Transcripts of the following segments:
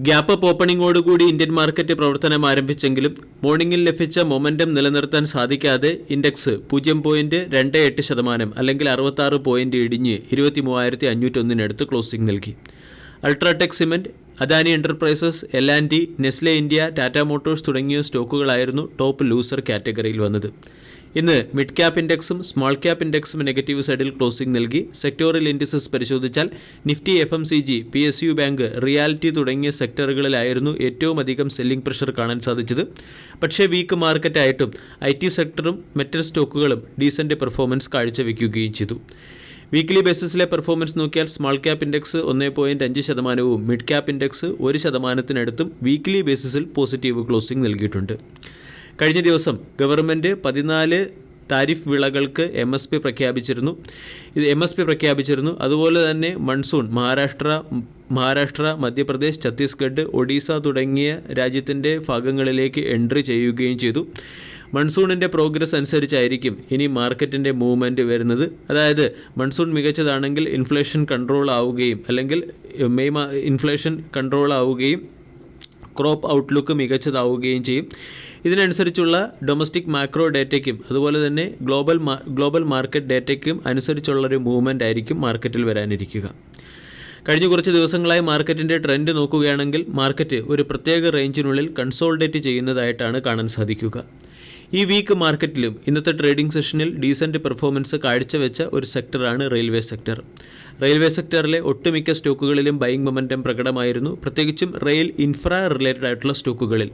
Gap up ഓപ്പണിംഗോടുകൂടി Indian market പ്രവർത്തനം ആരംഭിച്ചെങ്കിലും മോർണിംഗിൽ ലഭിച്ച മൊമെന്റം നിലനിർത്താൻ സാധിക്കാതെ ഇൻഡെക്സ് 0.28% അല്ലെങ്കിൽ 66 പോയിന്റ് ഇടിഞ്ഞ് 23,501 ക്ലോസിംഗ് നൽകി. UltraTech cement, Adani enterprises, L&T, Nestle India, Tata motors തുടങ്ങിയ സ്റ്റോക്കുകളായിരുന്നു ടോപ്പ് ലൂസർ കാറ്റഗറിയിൽ വന്നത്. ഇന്ന് മിഡ് ക്യാപ് ഇൻഡെക്സും സ്മോൾ ക്യാപ് ഇൻഡെക്സും നെഗറ്റീവ് സൈഡിൽ ക്ലോസിംഗ് നൽകി. സെക്ടോറിയൽ ഇൻഡിസസ് പരിശോധിച്ചാൽ Nifty, FMCG, PSU bank, realty തുടങ്ങിയ സെക്ടറുകളിലായിരുന്നു ഏറ്റവും അധികം സെല്ലിംഗ് പ്രഷർ കാണാൻ സാധിച്ചത്. പക്ഷേ വീക്ക് മാർക്കറ്റായിട്ടും IT സെക്ടറും മെറ്റൽ സ്റ്റോക്കുകളും ഡീസന്റ് പെർഫോമൻസ് കാഴ്ചവെക്കുകയും ചെയ്തു. വീക്ക്ലി ബേസിസിലെ പെർഫോമൻസ് നോക്കിയാൽ small cap index 1.5%, mid cap index 1%-അടുത്തും വീക്ക്ലി ബേസിസിൽ പോസിറ്റീവ് ക്ലോസിംഗ് നൽകിയിട്ടുണ്ട്. കഴിഞ്ഞ ദിവസം ഗവൺമെൻറ് 14 താരിഫ് വിളകൾക്ക് MSP പ്രഖ്യാപിച്ചിരുന്നു. അതുപോലെ തന്നെ മൺസൂൺ മഹാരാഷ്ട്ര, മധ്യപ്രദേശ്, ഛത്തീസ്ഗഡ്, ഒഡീസ തുടങ്ങിയ രാജ്യത്തിൻ്റെ ഭാഗങ്ങളിലേക്ക് എൻട്രി ചെയ്യുകയും ചെയ്തു. മൺസൂണിൻ്റെ പ്രോഗ്രസ് അനുസരിച്ചായിരിക്കും ഇനി മാർക്കറ്റിൻ്റെ മൂവ്മെൻറ്റ് വരുന്നത്. അതായത് മൺസൂൺ മികച്ചതാണെങ്കിൽ ഇൻഫ്ലേഷൻ കൺട്രോൾ ആവുകയും അല്ലെങ്കിൽ ഇൻഫ്ലേഷൻ കൺട്രോൾ ആവുകയും ക്രോപ്പ് ഔട്ട്ലുക്ക് മികച്ചതാവുകയും ചെയ്യും. ഇതിനനുസരിച്ചുള്ള ഡൊമസ്റ്റിക് മാക്രോ ഡേറ്റയ്ക്കും അതുപോലെ തന്നെ ഗ്ലോബൽ മാർക്കറ്റ് ഡേറ്റയ്ക്കും അനുസരിച്ചുള്ളൊരു മൂവ്മെൻ്റ് ആയിരിക്കും മാർക്കറ്റിൽ വരാനിരിക്കുക. കഴിഞ്ഞ കുറച്ച് ദിവസങ്ങളായി മാർക്കറ്റിൻ്റെ ട്രെൻഡ് നോക്കുകയാണെങ്കിൽ മാർക്കറ്റ് ഒരു പ്രത്യേക റേഞ്ചിനുള്ളിൽ കൺസോൾഡേറ്റ് ചെയ്യുന്നതായിട്ടാണ് കാണാൻ സാധിക്കുക. ഈ വീക്ക് മാർക്കറ്റിലും ഇന്നത്തെ ട്രേഡിംഗ് സെഷനിൽ ഡീസൻറ്റ് പെർഫോമൻസ് കാഴ്ചവെച്ച ഒരു സെക്ടറാണ് റെയിൽവേ സെക്ടർ. റെയിൽവേ സെക്ടറിലെ ഒട്ടുമിക്ക സ്റ്റോക്കുകളിലും ബൈയിങ് മൊമെൻറ്റം പ്രകടമായിരുന്നു. പ്രത്യേകിച്ചും റെയിൽ ഇൻഫ്ര റിലേറ്റഡ് ആയിട്ടുള്ള സ്റ്റോക്കുകളിൽ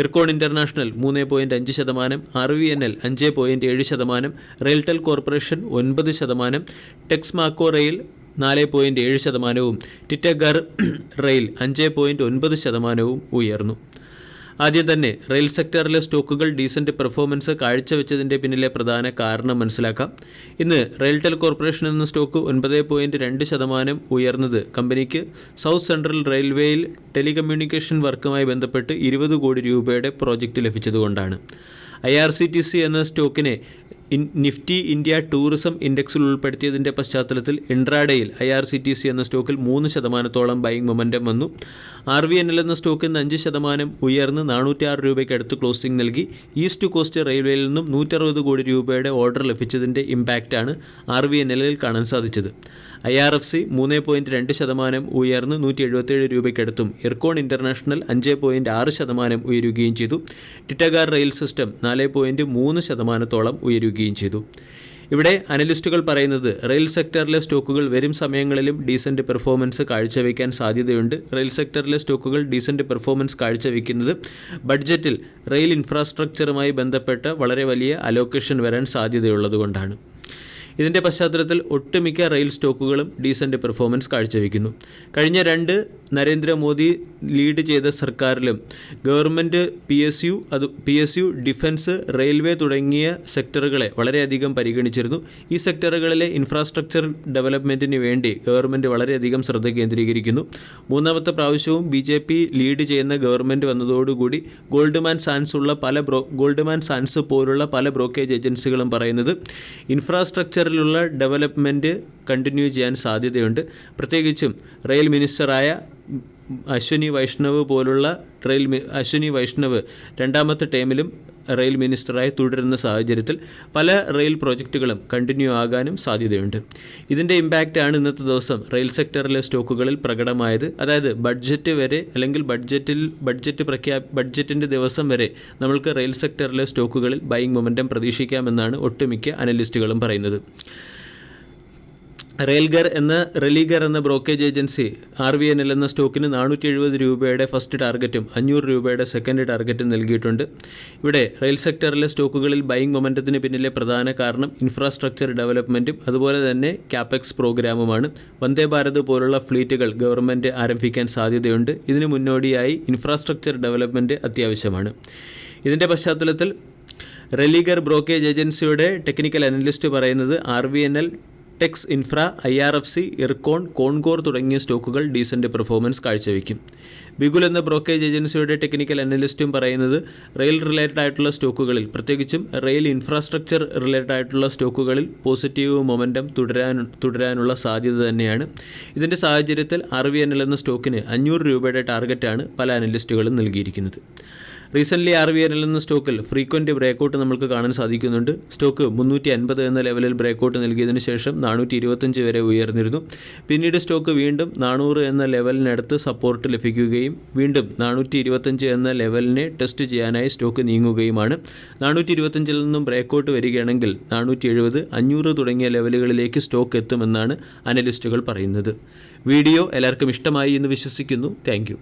Ircon international 3.5%, RVNL 5.7%, RailTel corporation 9%, Texmaco rail 4.7%, Titagarh rail 5.9% ഉയർന്നു. ആദ്യം തന്നെ റെയിൽ സെക്ടറിലെ സ്റ്റോക്കുകൾ ഡീസൻറ്റ് പെർഫോമൻസ് കാഴ്ചവെച്ചതിൻ്റെ പിന്നിലെ പ്രധാന കാരണം മനസ്സിലാക്കാം. ഇന്ന് റെയിൽടെൽ കോർപ്പറേഷൻ എന്ന സ്റ്റോക്ക് 9.2% ഉയർന്നത് കമ്പനിക്ക് സൗത്ത് സെൻട്രൽ റെയിൽവേയിൽ ടെലികമ്മ്യൂണിക്കേഷൻ വർക്കുമായി ബന്ധപ്പെട്ട് 20 കോടി രൂപയുടെ പ്രോജക്റ്റ് ലഭിച്ചതുകൊണ്ടാണ്. IRCTC എന്ന സ്റ്റോക്കിനെ നിഫ്റ്റി ഇന്ത്യ ടൂറിസം ഇൻഡെക്സിൽ ഉൾപ്പെടുത്തിയതിൻ്റെ പശ്ചാത്തലത്തിൽ ഇൻട്രാഡേയിൽ IRCTC എന്ന സ്റ്റോക്കിൽ 3%-ഓളം ബൈയിങ് മൊമെൻറ്റം വന്നു. RVNL എന്ന സ്റ്റോക്കിൽ നിന്ന് 5% ഉയർന്ന് 406 രൂപയ്ക്ക് അടുത്ത് ക്ലോസിംഗ് നൽകി. ഈസ്റ്റ് കോസ്റ്റ് റെയിൽവേയിൽ നിന്നും 160 കോടി രൂപയുടെ ഓർഡർ ലഭിച്ചതിൻ്റെ ഇമ്പാക്റ്റാണ് RVNLൽ കാണാൻ സാധിച്ചത്. IRFC 3.2% ഉയർന്ന് 177 രൂപയ്ക്കടുത്തും ഇർക്കോൺ ഇന്റർനാഷണൽ 5.6% ഉയരുകയും ചെയ്തു. ടിറ്റഗാർ റെയിൽ സിസ്റ്റം 4.3%-ഓളം ഉയരുകയും ചെയ്തു. ഇവിടെ അനലിസ്റ്റുകൾ പറയുന്നത് റെയിൽ സെക്ടറിലെ സ്റ്റോക്കുകൾ വരും സമയങ്ങളിലും ഡീസൻറ്റ് പെർഫോമൻസ് കാഴ്ചവെക്കാൻ സാധ്യതയുണ്ട്. റെയിൽ സെക്ടറിലെ സ്റ്റോക്കുകൾ ഡീസൻറ്റ് പെർഫോമൻസ് കാഴ്ചവെക്കുന്നത് ബഡ്ജറ്റിൽ റെയിൽ ഇൻഫ്രാസ്ട്രക്ചറുമായി ബന്ധപ്പെട്ട വളരെ വലിയ അലോക്കേഷൻ വരാൻ സാധ്യതയുള്ളതുകൊണ്ടാണ്. ഇതിൻ്റെ പശ്ചാത്തലത്തിൽ ഒട്ടുമിക്ക റെയിൽ സ്റ്റോക്കുകളും ഡീസൻറ്റ് പെർഫോമൻസ് കാഴ്ചവെക്കുന്നു. കഴിഞ്ഞ 2 നരേന്ദ്രമോദി ലീഡ് ചെയ്ത സർക്കാരിലും ഗവൺമെൻറ് PSU, ഡിഫൻസ്, റെയിൽവേ തുടങ്ങിയ സെക്ടറുകളെ വളരെയധികം പരിഗണിച്ചിരുന്നു. ഈ സെക്ടറുകളിലെ ഇൻഫ്രാസ്ട്രക്ചർ ഡെവലപ്മെൻറ്റിന് വേണ്ടി ഗവൺമെൻറ് വളരെയധികം ശ്രദ്ധ കേന്ദ്രീകരിക്കുന്നു. 3ാമത്തെ പ്രാവശ്യവും BJP ലീഡ് ചെയ്യുന്ന ഗവൺമെൻറ് വന്നതോടുകൂടി ഗോൾഡ്മാൻ സാൻസ് പോലുള്ള പല ബ്രോക്കേജ് ഏജൻസികളും പറയുന്നത് ഇൻഫ്രാസ്ട്രക്ചറിലുള്ള ഡെവലപ്മെൻറ്റ് കണ്ടിന്യൂ ചെയ്യാൻ സാധ്യതയുണ്ട്. പ്രത്യേകിച്ചും റെയിൽ മിനിസ്റ്ററായ അശ്വനി വൈഷ്ണവ് 2ാമത്തെ ടേമിലും റെയിൽ മിനിസ്റ്ററായി തുടരുന്ന സാഹചര്യത്തിൽ പല റെയിൽ പ്രോജക്റ്റുകളും കണ്ടിന്യൂ ആകാനും സാധ്യതയുണ്ട്. ഇതിൻ്റെ ഇമ്പാക്റ്റാണ് ഇന്നത്തെ ദിവസം റെയിൽ സെക്ടറിലെ സ്റ്റോക്കുകളിൽ പ്രകടമായത്. അതായത് ബഡ്ജറ്റ് വരെ അല്ലെങ്കിൽ ബഡ്ജറ്റിൻ്റെ ദിവസം വരെ നമ്മൾക്ക് റെയിൽ സെക്ടറിലെ സ്റ്റോക്കുകളിൽ ബൈയിങ് മൊമെൻറ്റം പ്രതീക്ഷിക്കാമെന്നാണ് ഒട്ടുമിക്ക അനലിസ്റ്റുകളും പറയുന്നത്. റെലീഗർ എന്ന ബ്രോക്കേജ് ഏജൻസി RVNL എന്ന സ്റ്റോക്കിന് 470 രൂപയുടെ ഫസ്റ്റ് ടാർഗറ്റും 500 രൂപയുടെ സെക്കൻഡ് ടാർഗറ്റും നൽകിയിട്ടുണ്ട്. ഇവിടെ റെയിൽ സെക്ടറിലെ സ്റ്റോക്കുകളിൽ ബൈയിങ് മൊമെൻറ്റത്തിന് പിന്നിലെ പ്രധാന കാരണം ഇൻഫ്രാസ്ട്രക്ചർ ഡെവലപ്മെൻറ്റും അതുപോലെ തന്നെ CAPEX പ്രോഗ്രാമുമാണ്. വന്ദേ ഭാരത് പോലുള്ള ഫ്ലീറ്റുകൾ ഗവൺമെൻറ് ആരംഭിക്കാൻ സാധ്യതയുണ്ട്. ഇതിന് മുന്നോടിയായി ഇൻഫ്രാസ്ട്രക്ചർ ഡെവലപ്മെൻറ്റ് അത്യാവശ്യമാണ്. ഇതിൻ്റെ പശ്ചാത്തലത്തിൽ റെലീഗർ ബ്രോക്കേജ് ഏജൻസിയുടെ ടെക്നിക്കൽ അനലിസ്റ്റ് പറയുന്നത് RVNL ടെക്സ് ഇൻഫ്ര, IRFC, ഇർക്കോൺ, കോൺകോർ തുടങ്ങിയ സ്റ്റോക്കുകൾ ഡീസൻറ്റ് പെർഫോമൻസ് കാഴ്ചവെക്കും. ബിഗുൽ എന്ന ബ്രോക്കേജ് ഏജൻസിയുടെ ടെക്നിക്കൽ അനലിസ്റ്റും പറയുന്നത് റെയിൽ റിലേറ്റഡ് ആയിട്ടുള്ള സ്റ്റോക്കുകളിൽ, പ്രത്യേകിച്ചും റെയിൽ ഇൻഫ്രാസ്ട്രക്ചർ റിലേറ്റഡ് ആയിട്ടുള്ള സ്റ്റോക്കുകളിൽ പോസിറ്റീവ് മൊമെൻറ്റം തുടരാനുള്ള സാധ്യത തന്നെയാണ്. ഇതിൻ്റെ സാഹചര്യത്തിൽ RVNL എന്ന സ്റ്റോക്കിന് 500 രൂപയുടെ ടാർഗറ്റാണ് പല അനലിസ്റ്റുകളും നൽകിയിരിക്കുന്നത്. റീസെൻ്റ്ലി RVNL എന്ന സ്റ്റോക്കിൽ ഫ്രീക്വൻറ്റ് ബ്രേക്കൗട്ട് നമുക്ക് കാണാൻ സാധിക്കുന്നുണ്ട്. സ്റ്റോക്ക് 350 എന്ന ലെവലിൽ ബ്രേക്കൗട്ട് നൽകിയതിന് ശേഷം 425 വരെ ഉയർന്നിരുന്നു. പിന്നീട് സ്റ്റോക്ക് വീണ്ടും 400 എന്ന ലെവലിനടുത്ത് സപ്പോർട്ട് ലഭിക്കുകയും വീണ്ടും 425 എന്ന ലെവലിനെ ടെസ്റ്റ് ചെയ്യാനായി സ്റ്റോക്ക് നീങ്ങുകയുമാണ്. 425 നിന്നും ബ്രേക്കൗട്ട് വരികയാണെങ്കിൽ 470, 500 തുടങ്ങിയ ലെവലുകളിലേക്ക് സ്റ്റോക്ക് എത്തുമെന്നാണ് അനലിസ്റ്റുകൾ പറയുന്നത്. വീഡിയോ എല്ലാവർക്കും ഇഷ്ടമായി എന്ന് വിശ്വസിക്കുന്നു. താങ്ക്